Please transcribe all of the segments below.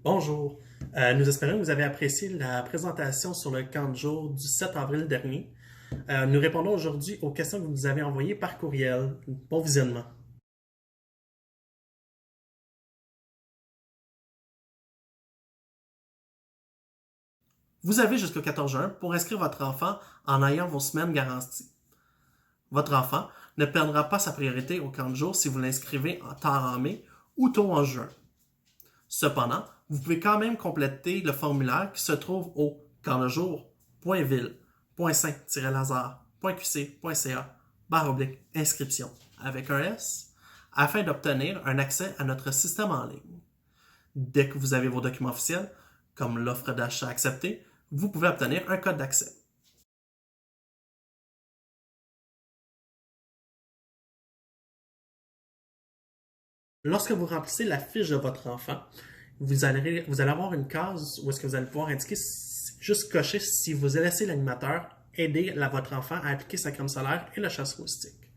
Bonjour. Nous espérons que vous avez apprécié la présentation sur le camp de jour du 7 avril dernier. Nous répondons aujourd'hui aux questions que vous nous avez envoyées par courriel. Bon visionnement. Vous avez jusqu'au 14 juin pour inscrire votre enfant en ayant vos semaines garanties. Votre enfant ne perdra pas sa priorité au camp de jour si vous l'inscrivez tard en mai ou tôt en juin. Cependant, vous pouvez quand même compléter le formulaire qui se trouve au campdejour.ville.saint-lazare.qc.ca/inscription avec un S afin d'obtenir un accès à notre système en ligne. Dès que vous avez vos documents officiels, comme l'offre d'achat acceptée, vous pouvez obtenir un code d'accès. Lorsque vous remplissez la fiche de votre enfant, vous allez avoir une case où est-ce que vous allez pouvoir indiquer, juste cocher si vous laissez l'animateur aider votre enfant à appliquer sa crème solaire et la chasse moustique.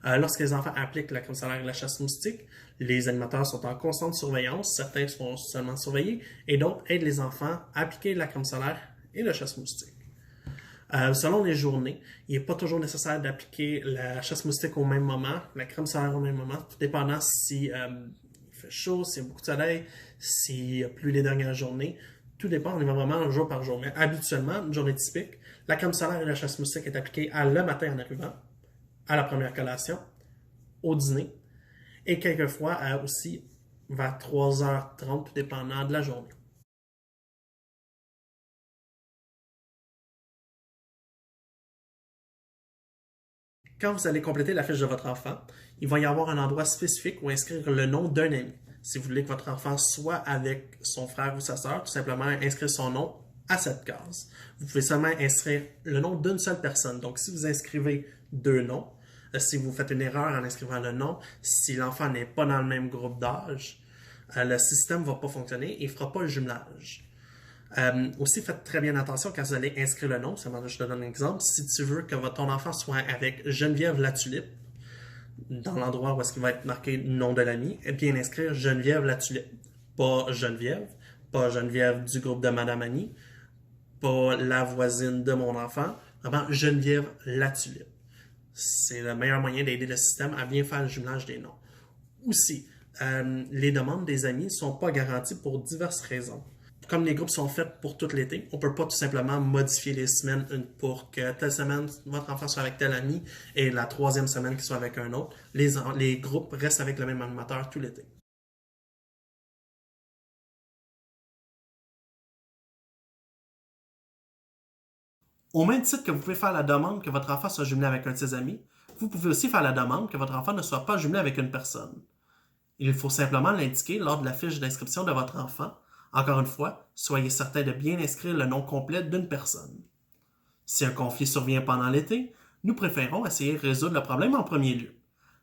Lorsque les enfants appliquent la crème solaire et la chasse moustique, les animateurs sont en constante surveillance, certains sont seulement surveillés, et d'autres aident les enfants à appliquer la crème solaire et la chasse moustique. Selon les journées, il n'est pas toujours nécessaire d'appliquer la chasse moustique au même moment, la crème solaire au même moment, tout dépendant si il fait chaud, s'il y a beaucoup de soleil, s'il y a plu les dernières journées. Tout dépend, on y va vraiment jour par jour. Mais habituellement, une journée typique, la crème solaire et la chasse moustique est appliquée le matin en arrivant, à la première collation, au dîner, et quelquefois aussi vers 3h30, tout dépendant de la journée. Quand vous allez compléter la fiche de votre enfant, il va y avoir un endroit spécifique où inscrire le nom d'un ami. Si vous voulez que votre enfant soit avec son frère ou sa sœur, tout simplement inscrire son nom à cette case. Vous pouvez seulement inscrire le nom d'une seule personne. Donc, si vous inscrivez deux noms, si vous faites une erreur en inscrivant le nom, si l'enfant n'est pas dans le même groupe d'âge, le système ne va pas fonctionner et ne fera pas le jumelage. Aussi, faites très bien attention quand vous allez inscrire le nom. Je te donne un exemple. Si tu veux que ton enfant soit avec Geneviève la Tulipe, dans l'endroit où est-ce qu'il va être marqué nom de l'ami, bien inscrire Geneviève la Tulipe. Pas Geneviève du groupe de Madame Annie, pas la voisine de mon enfant, vraiment Geneviève la Tulipe. C'est le meilleur moyen d'aider le système à bien faire le jumelage des noms. Aussi, les demandes des amis ne sont pas garanties pour diverses raisons. Comme les groupes sont faits pour tout l'été, on ne peut pas tout simplement modifier les semaines pour que telle semaine, votre enfant soit avec tel ami et la troisième semaine qu'il soit avec un autre. Les groupes restent avec le même animateur tout l'été. Au même titre que vous pouvez faire la demande que votre enfant soit jumelé avec un de ses amis, vous pouvez aussi faire la demande que votre enfant ne soit pas jumelé avec une personne. Il faut simplement l'indiquer lors de la fiche d'inscription de votre enfant. Encore une fois, soyez certain de bien inscrire le nom complet d'une personne. Si un conflit survient pendant l'été, nous préférons essayer de résoudre le problème en premier lieu.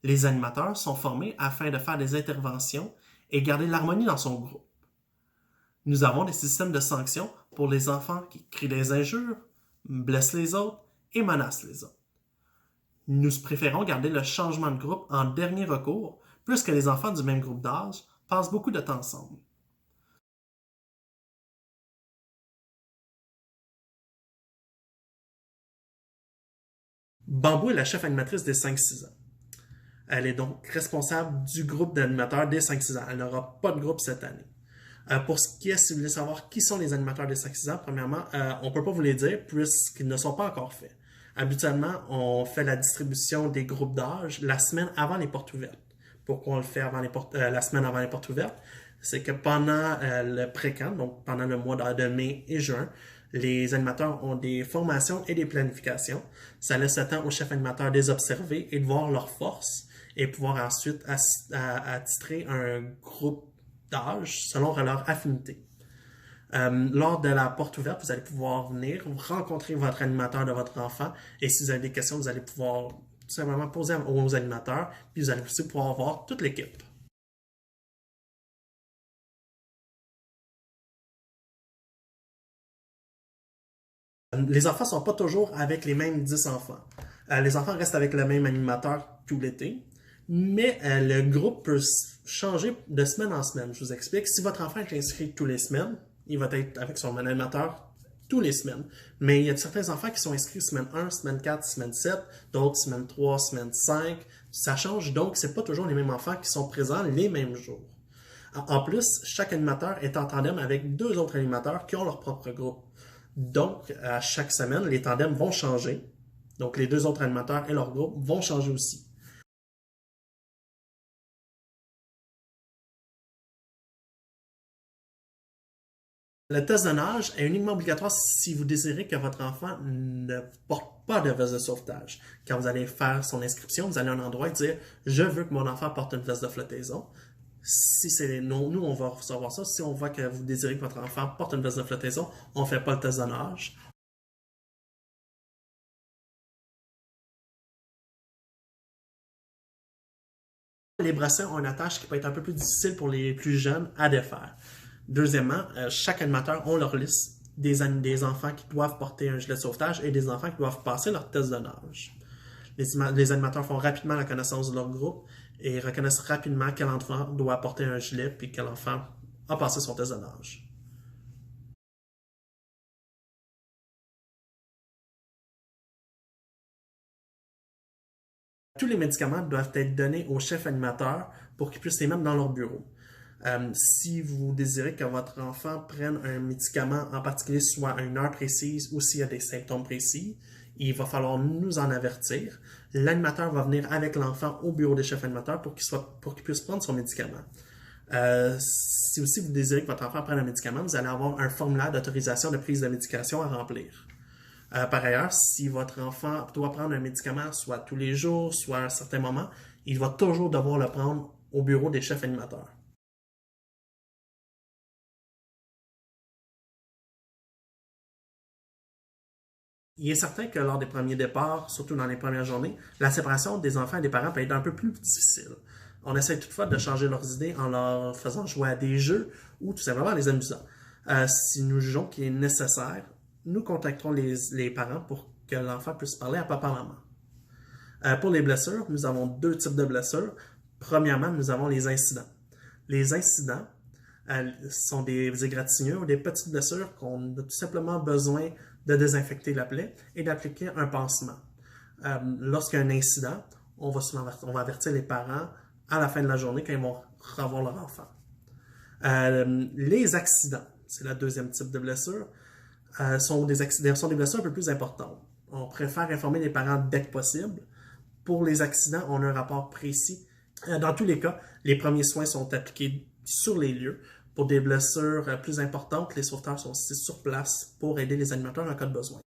Les animateurs sont formés afin de faire des interventions et garder l'harmonie dans son groupe. Nous avons des systèmes de sanctions pour les enfants qui crient des injures, blessent les autres et menacent les autres. Nous préférons garder le changement de groupe en dernier recours, puisque les enfants du même groupe d'âge passent beaucoup de temps ensemble. Bambou est la chef animatrice des 5-6 ans. Elle est donc responsable du groupe d'animateurs des 5-6 ans. Elle n'aura pas de groupe cette année. Pour ce qui est, si vous voulez savoir qui sont les animateurs des 5-6 ans, premièrement, on ne peut pas vous les dire puisqu'ils ne sont pas encore faits. Habituellement, on fait la distribution des groupes d'âge la semaine avant les portes ouvertes. Pourquoi on le fait la semaine avant les portes ouvertes? C'est que pendant le pré-camp, donc pendant le mois de mai et juin, les animateurs ont des formations et des planifications. Ça laisse le temps aux chefs animateurs de les observer et de voir leurs forces et pouvoir ensuite attitrer un groupe d'âge selon leur affinité. Lors de la porte ouverte, vous allez pouvoir venir rencontrer votre animateur de votre enfant et si vous avez des questions, vous allez pouvoir tout simplement poser aux animateurs puis vous allez aussi pouvoir voir toute l'équipe. Les enfants ne sont pas toujours avec les mêmes 10 enfants. Les enfants restent avec le même animateur tout l'été, Mais le groupe peut changer de semaine en semaine. Je vous explique. Si votre enfant est inscrit tous les semaines, il va être avec son animateur tous les semaines. Mais il y a certains enfants qui sont inscrits semaine 1, semaine 4, semaine 7, d'autres semaine 3, semaine 5. Ça change, donc c'est pas toujours les mêmes enfants qui sont présents les mêmes jours. En plus, chaque animateur est en tandem avec 2 autres animateurs qui ont leur propre groupe. Donc, à chaque semaine, les tandems vont changer. Donc, les 2 autres animateurs et leur groupe vont changer aussi. Le test de nage est uniquement obligatoire si vous désirez que votre enfant ne porte pas de veste de sauvetage. Quand vous allez faire son inscription, vous allez à un endroit et dire « Je veux que mon enfant porte une veste de flottaison ». Si c'est non, nous, on va savoir ça. Si on voit que vous désirez que votre enfant porte une veste de flottaison, on ne fait pas le test de nage. Les bracelets ont une attache qui peut être un peu plus difficile pour les plus jeunes à défaire. Deuxièmement, chaque animateur a leur liste des enfants qui doivent porter un gilet de sauvetage et des enfants qui doivent passer leur test de nage. Les animateurs font rapidement la connaissance de leur groupe et reconnaissent rapidement quel enfant doit porter un gilet puis quel enfant a passé son test de nage. Tous les médicaments doivent être donnés au chef animateur pour qu'ils puissent les mettre dans leur bureau. Si vous désirez que votre enfant prenne un médicament en particulier, soit à une heure précise ou s'il y a des symptômes précis, il va falloir nous en avertir. L'animateur va venir avec l'enfant au bureau des chefs animateurs pour qu'il puisse prendre son médicament. Si aussi vous désirez que votre enfant prenne un médicament, vous allez avoir un formulaire d'autorisation de prise de médication à remplir. Par ailleurs, si votre enfant doit prendre un médicament soit tous les jours, soit à un certain moment, il va toujours devoir le prendre au bureau des chefs animateurs. Il est certain que lors des premiers départs, surtout dans les premières journées, la séparation des enfants et des parents peut être un peu plus difficile. On essaie toutefois de changer leurs idées en leur faisant jouer à des jeux ou tout simplement en les amusant. Si nous jugeons qu'il est nécessaire, nous contacterons les parents pour que l'enfant puisse parler à papa-maman. Pour les blessures, nous avons 2 types de blessures. Premièrement, nous avons les incidents. Les incidents sont des égratignures ou des petites blessures qu'on a tout simplement besoin de désinfecter la plaie et d'appliquer un pansement. Lorsqu'il y a un incident, on va avertir les parents à la fin de la journée quand ils vont revoir leur enfant. Les accidents, c'est le deuxième type de blessure, sont des blessures un peu plus importantes. On préfère informer les parents dès que possible. Pour les accidents, on a un rapport précis. Dans tous les cas, les premiers soins sont appliqués sur les lieux. Pour des blessures plus importantes, les sauveteurs sont aussi sur place pour aider les animateurs en cas de besoin.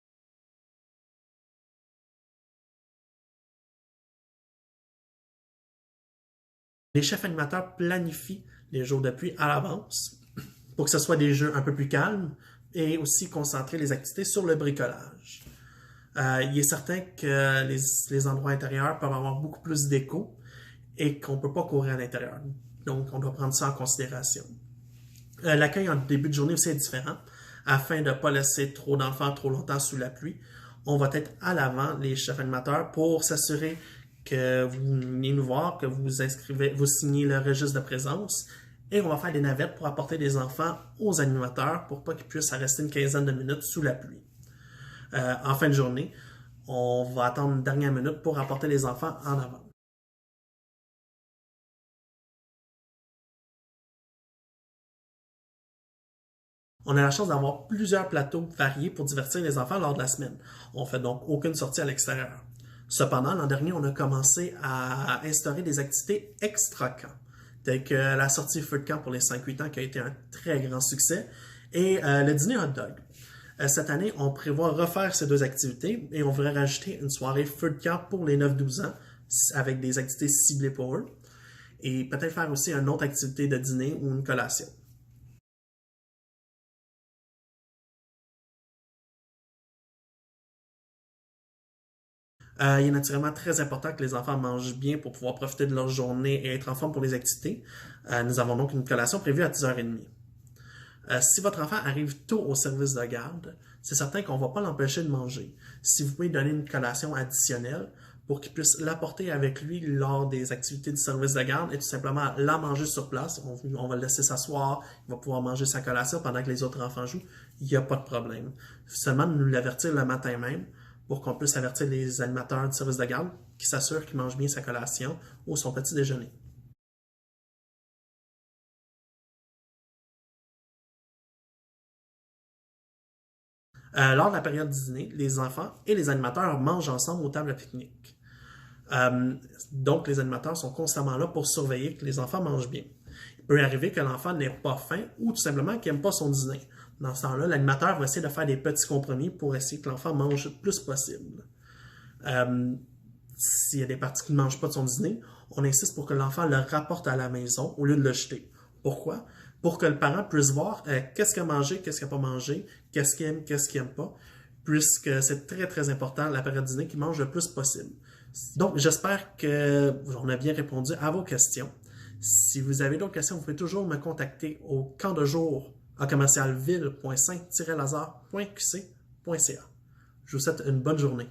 Les chefs animateurs planifient les jours de pluie à l'avance pour que ce soit des jeux un peu plus calmes et aussi concentrer les activités sur le bricolage. Il est certain que les endroits intérieurs peuvent avoir beaucoup plus d'écho et qu'on ne peut pas courir à l'intérieur. Donc, on doit prendre ça en considération. L'accueil en début de journée aussi est différent. Afin de ne pas laisser trop d'enfants trop longtemps sous la pluie, on va être à l'avant, les chefs animateurs, pour s'assurer que vous venez nous voir, que vous inscrivez, vous signez le registre de présence et on va faire des navettes pour apporter des enfants aux animateurs pour pas qu'ils puissent rester une quinzaine de minutes sous la pluie. En fin de journée, on va attendre une dernière minute pour apporter les enfants en avant. On a la chance d'avoir plusieurs plateaux variés pour divertir les enfants lors de la semaine. On fait donc aucune sortie à l'extérieur. Cependant, l'an dernier, on a commencé à instaurer des activités extra-camp, telles que la sortie feu de camp pour les 5-8 ans qui a été un très grand succès et le dîner hot dog. Cette année, on prévoit refaire ces 2 activités et on voudrait rajouter une soirée feu de camp pour les 9-12 ans avec des activités ciblées pour eux et peut-être faire aussi une autre activité de dîner ou une collation. Il est naturellement très important que les enfants mangent bien pour pouvoir profiter de leur journée et être en forme pour les activités. Nous avons donc une collation prévue à 10h30. Si votre enfant arrive tôt au service de garde, c'est certain qu'on ne va pas l'empêcher de manger. Si vous pouvez donner une collation additionnelle, pour qu'il puisse l'apporter avec lui lors des activités du service de garde et tout simplement la manger sur place. On va le laisser s'asseoir, il va pouvoir manger sa collation pendant que les autres enfants jouent. Il n'y a pas de problème. Seulement de nous l'avertir le matin même pour qu'on puisse avertir les animateurs du service de garde qui s'assurent qu'il mange bien sa collation ou son petit déjeuner. Lors de la période du dîner, les enfants et les animateurs mangent ensemble aux tables à pique-nique. Donc, les animateurs sont constamment là pour surveiller que les enfants mangent bien. Il peut arriver que l'enfant n'ait pas faim ou tout simplement qu'il n'aime pas son dîner. Dans ce temps-là, l'animateur va essayer de faire des petits compromis pour essayer que l'enfant mange le plus possible. S'il y a des parties qu'il ne mange pas de son dîner, on insiste pour que l'enfant le rapporte à la maison au lieu de le jeter. Pourquoi? Pour que le parent puisse voir qu'est-ce qu'il a mangé, qu'est-ce qu'il n'a pas mangé, qu'est-ce qu'il aime, qu'est-ce qu'il n'aime pas, puisque c'est très très important la période dîner qu'il mange le plus possible. Donc, j'espère qu'on a bien répondu à vos questions. Si vous avez d'autres questions, vous pouvez toujours me contacter au camp de jour à commercialville.saint-lazare.qc.ca. Je vous souhaite une bonne journée.